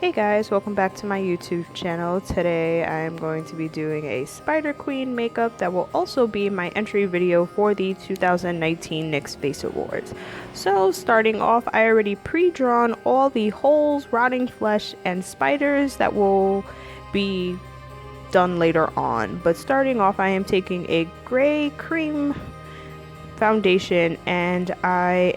Hey guys, welcome back to my YouTube channel. Today I am going to be doing a Spider Queen makeup that will also be my entry video for the 2019 NYX FACE Awards. So starting off, I already pre-drawn all the holes, rotting flesh, and spiders that will be done later on. But starting off, I am taking a gray cream foundation and I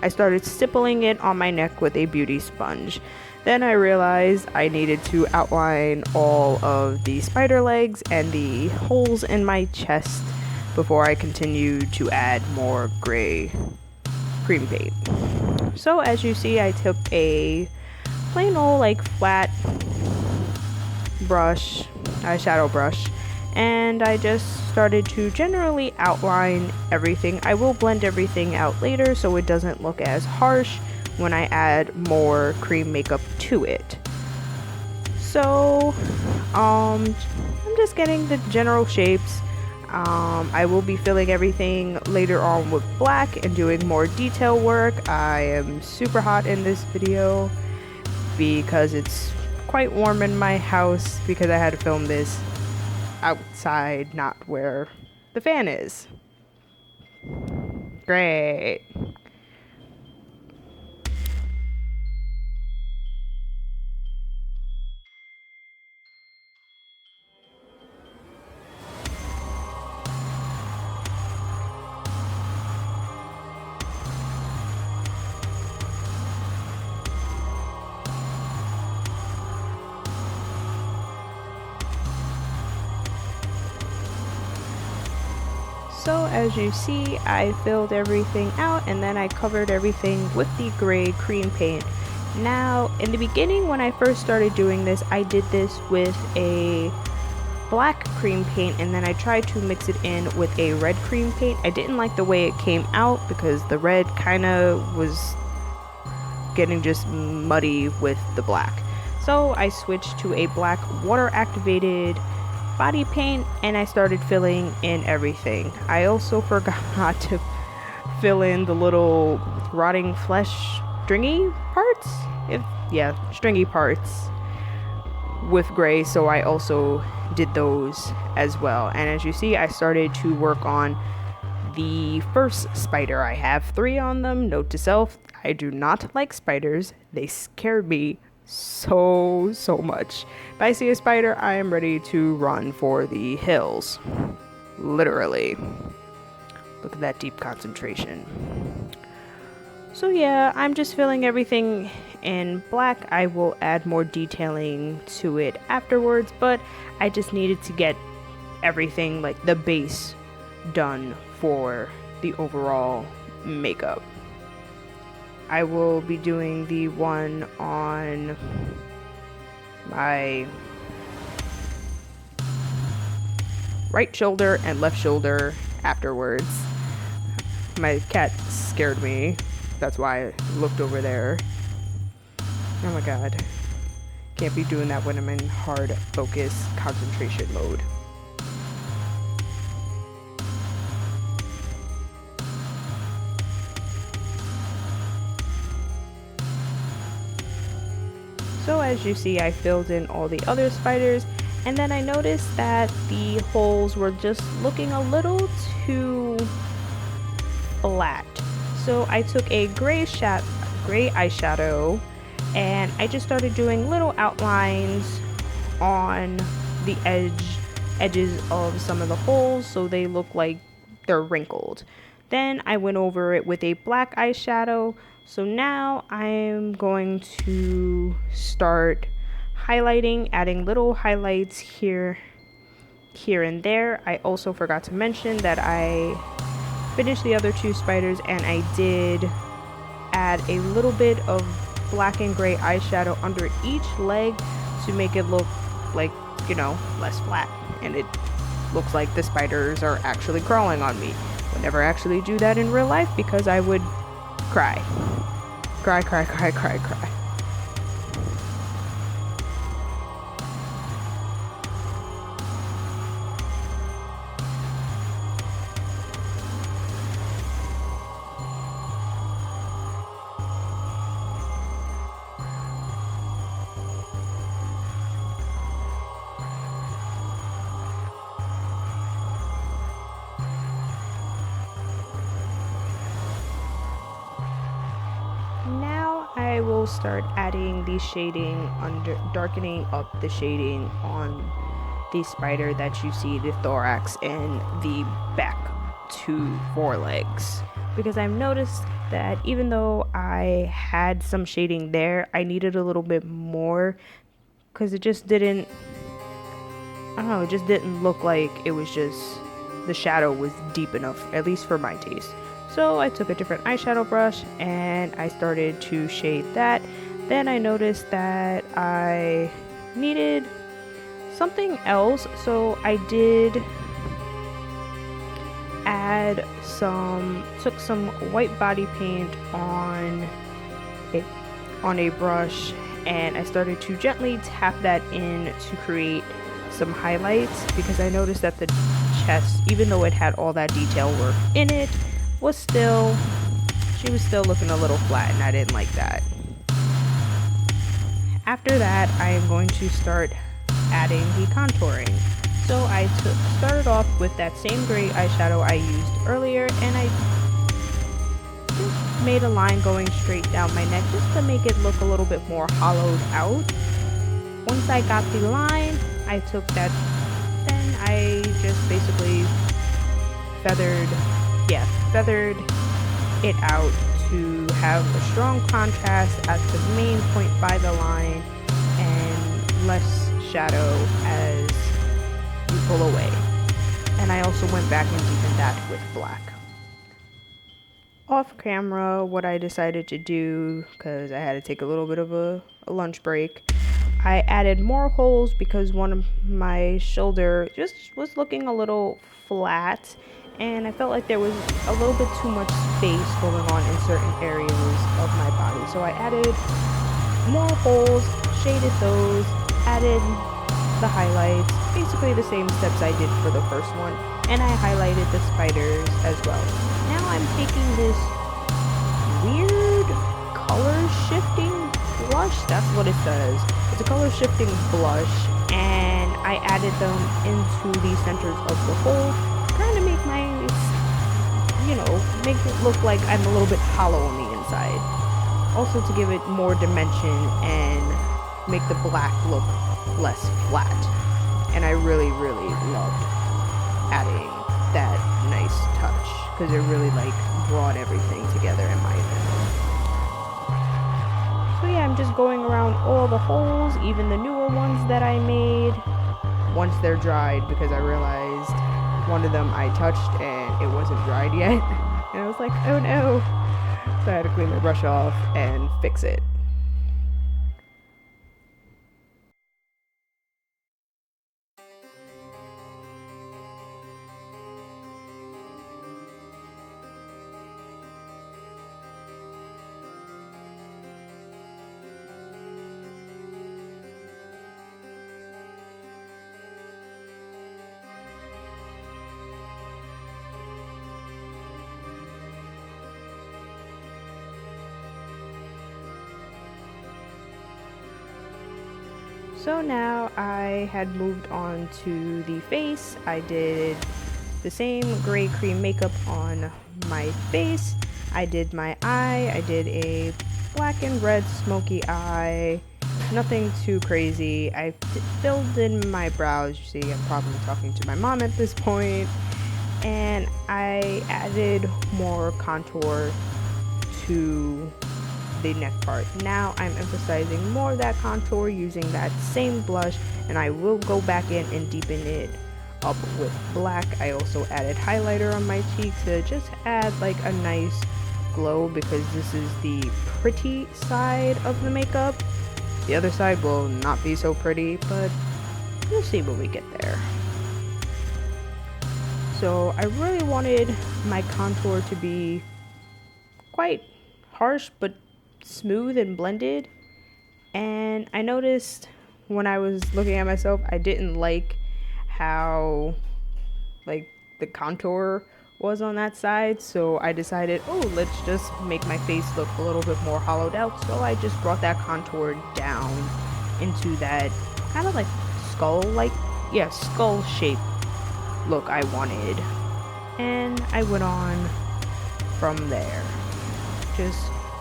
started stippling it on my neck with a beauty sponge. Then I realized I needed to outline all of the spider legs and the holes in my chest before I continued to add more gray cream paint. So as you see, I took a plain old flat brush, eyeshadow brush, and I just started to generally outline everything. I will blend everything out later so it doesn't look as harsh when I add more cream makeup to it. So I'm just getting the general shapes. I will be filling everything later on with black and doing more detail work. I am super hot in this video because it's quite warm in my house because I had to film this outside, not where the fan is. Great. So as you see, I filled everything out and then I covered everything with the gray cream paint. Now, in the beginning when I first started doing this, I did this with a black cream paint and then I tried to mix it in with a red cream paint. I didn't like the way it came out because the red kind of was getting just muddy with the black. So I switched to a black water activated body paint and I started filling in everything. I also forgot to fill in the little rotting flesh stringy parts. Stringy parts with gray, so I also did those as well. And as you see, I started to work on the first spider. I have 3 on them. Note to self, I do not like spiders. They scare me so much. If I see a spider, I am ready to run for the hills. Literally. Look at that deep concentration. So yeah, I'm just filling everything in black. I will add more detailing to it afterwards, but I just needed to get everything, like the base, done for the overall makeup. I will be doing the one on my right shoulder and left shoulder afterwards. My cat scared me. That's why I looked over there. Oh my god. Can't be doing that when I'm in hard focus concentration mode. So as you see, I filled in all the other spiders, and then I noticed that the holes were just looking a little too flat. So I took a gray eyeshadow and I just started doing little outlines on the edges of some of the holes so they look like they're wrinkled. Then I went over it with a black eyeshadow. So now I'm going to start highlighting, adding little highlights here and there. I also forgot to mention that I finished the other 2 spiders and I did add a little bit of black and gray eyeshadow under each leg to make it look like, less flat, and it looks like the spiders are actually crawling on me. Would never actually do that in real life because I would cry. will start adding the shading darkening up the shading on the spider that you see, the thorax and the back two forelegs, because I've noticed that even though I had some shading there, I needed a little bit more, because it just didn't, I don't know, it just didn't look like it was just, the shadow was deep enough, at least for my taste. So I took a different eyeshadow brush and I started to shade that. Then I noticed that I needed something else, so I did add took some white body paint on a brush, and I started to gently tap that in to create some highlights, because I noticed that the chest, even though it had all that detail work in it, she was still looking a little flat, and I didn't like that. After that, I am going to start adding the contouring. So I started off with that same gray eyeshadow I used earlier, and I just made a line going straight down my neck just to make it look a little bit more hollowed out. Once I got the line, I took that, then I just basically feathered it out to have a strong contrast at the main point by the line and less shadow as you pull away. And I also went back and deepened that with black. Off camera, what I decided to do, because I had to take a little bit of a lunch break, I added more holes because one of my shoulder just was looking a little flat, and I felt like there was a little bit too much space going on in certain areas of my body. So I added more holes, shaded those, added the highlights, basically the same steps I did for the first one, and I highlighted the spiders as well. Now I'm taking this weird color shifting blush, that's what it says. It's a color shifting blush, and I added them into the centers of the hole, kind of make make it look like I'm a little bit hollow on the inside. Also to give it more dimension and make the black look less flat. And I really, really loved adding that nice touch, because it really brought everything together in my opinion. So yeah, I'm just going around all the holes, even the newer ones that I made, once they're dried, because I realized one of them I touched and it wasn't dried yet. And I was like, oh no. So I had to clean my brush off and fix it. So now I had moved on to the face. I did the same gray cream makeup on my face. I did my eye. I did a black and red smoky eye. Nothing too crazy. I filled in my brows. You see, I'm probably talking to my mom at this point. And I added more contour to the neck part. Now I'm emphasizing more of that contour using that same blush, and I will go back in and deepen it up with black. I also added highlighter on my cheek to just add a nice glow, because this is the pretty side of the makeup. The other side will not be so pretty, but you'll see when we get there. So I really wanted my contour to be quite harsh but smooth and blended, and I noticed when I was looking at myself, I didn't like how the contour was on that side, so I decided, oh, let's just make my face look a little bit more hollowed out. So I just brought that contour down into that kind of skull shape look I wanted, and I went on from there, just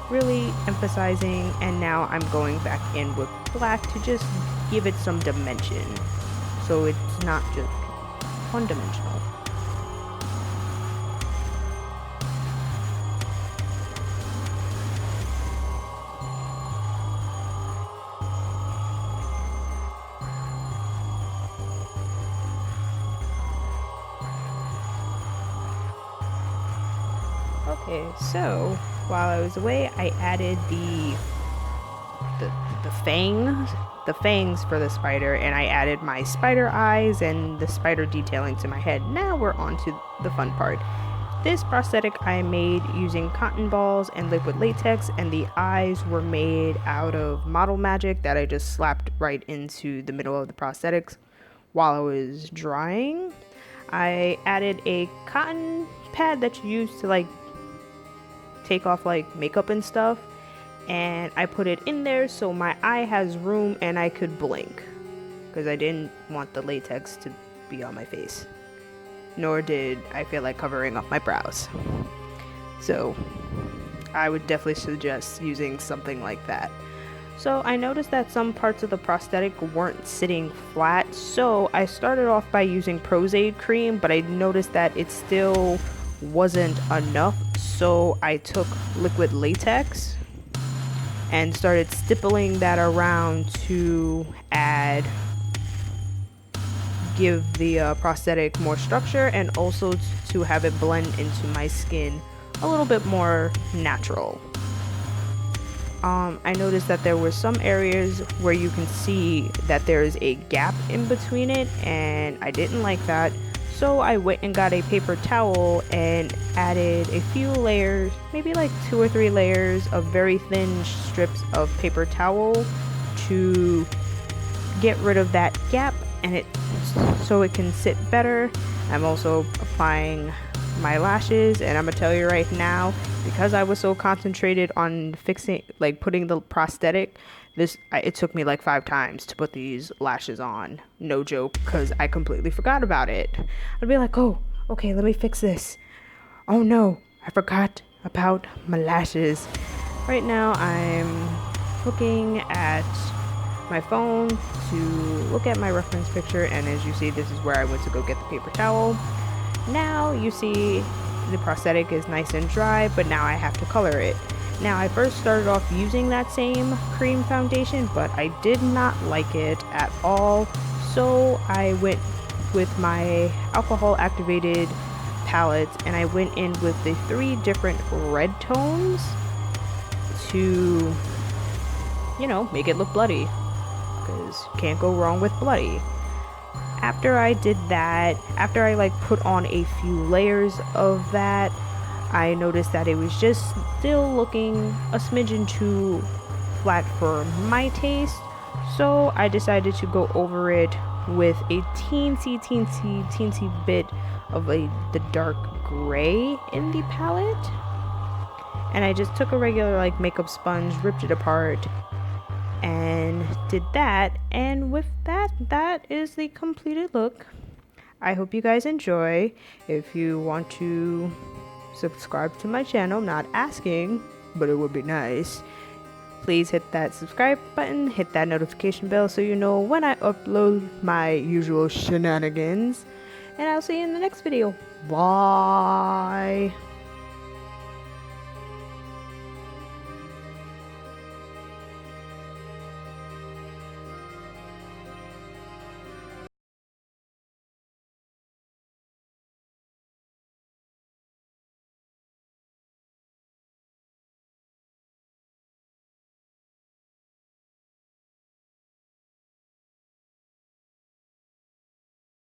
really emphasizing, and now I'm going back in with black to just give it some dimension, so it's not just one-dimensional. Okay, so while I was away, I added the fangs for the spider, and I added my spider eyes and the spider detailing to my head. Now we're on to the fun part. This prosthetic I made using cotton balls and liquid latex, and the eyes were made out of model magic that I just slapped right into the middle of the prosthetics while I was drying. I added a cotton pad that you use to like take off like makeup and stuff, and I put it in there so my eye has room and I could blink, because I didn't want the latex to be on my face, nor did I feel like covering up my brows. So I would definitely suggest using something like that. So I noticed that some parts of the prosthetic weren't sitting flat, so I started off by using Prozaid cream, but I noticed that it still wasn't enough, so I took liquid latex and started stippling that around to give the prosthetic more structure, and also to have it blend into my skin a little bit more natural. I noticed that there were some areas where you can see that there is a gap in between it, and I didn't like that. So I went and got a paper towel and added a few layers, maybe like 2 or 3 layers of very thin strips of paper towel to get rid of that gap, and so it can sit better. I'm also applying my lashes, and I'm gonna tell you right now, because I was so concentrated on putting the prosthetic, it took me like 5 times to put these lashes on, no joke, because I completely forgot about it. I'd be like, oh, okay, let me fix this. Oh no, I forgot about my lashes. Right now I'm looking at my phone to look at my reference picture, and as you see, this is where I went to go get the paper towel. Now you see the prosthetic is nice and dry, but now I have to color it. Now I first started off using that same cream foundation, but I did not like it at all, so I went with my alcohol activated palette, and I went in with the 3 different red tones to, you know, make it look bloody, because you can't go wrong with bloody. After I did that, after I like put on a few layers of that, I noticed that it was just still looking a smidgen too flat for my taste, so I decided to go over it with a teensy bit of the dark gray in the palette, and I just took a regular like makeup sponge, ripped it apart, and did that, and with that is the completed look. I hope you guys enjoy. If you want to subscribe to my channel, not asking, but it would be nice, please hit that subscribe button, hit that notification bell so you know when I upload my usual shenanigans, and I'll see you in the next video. Bye.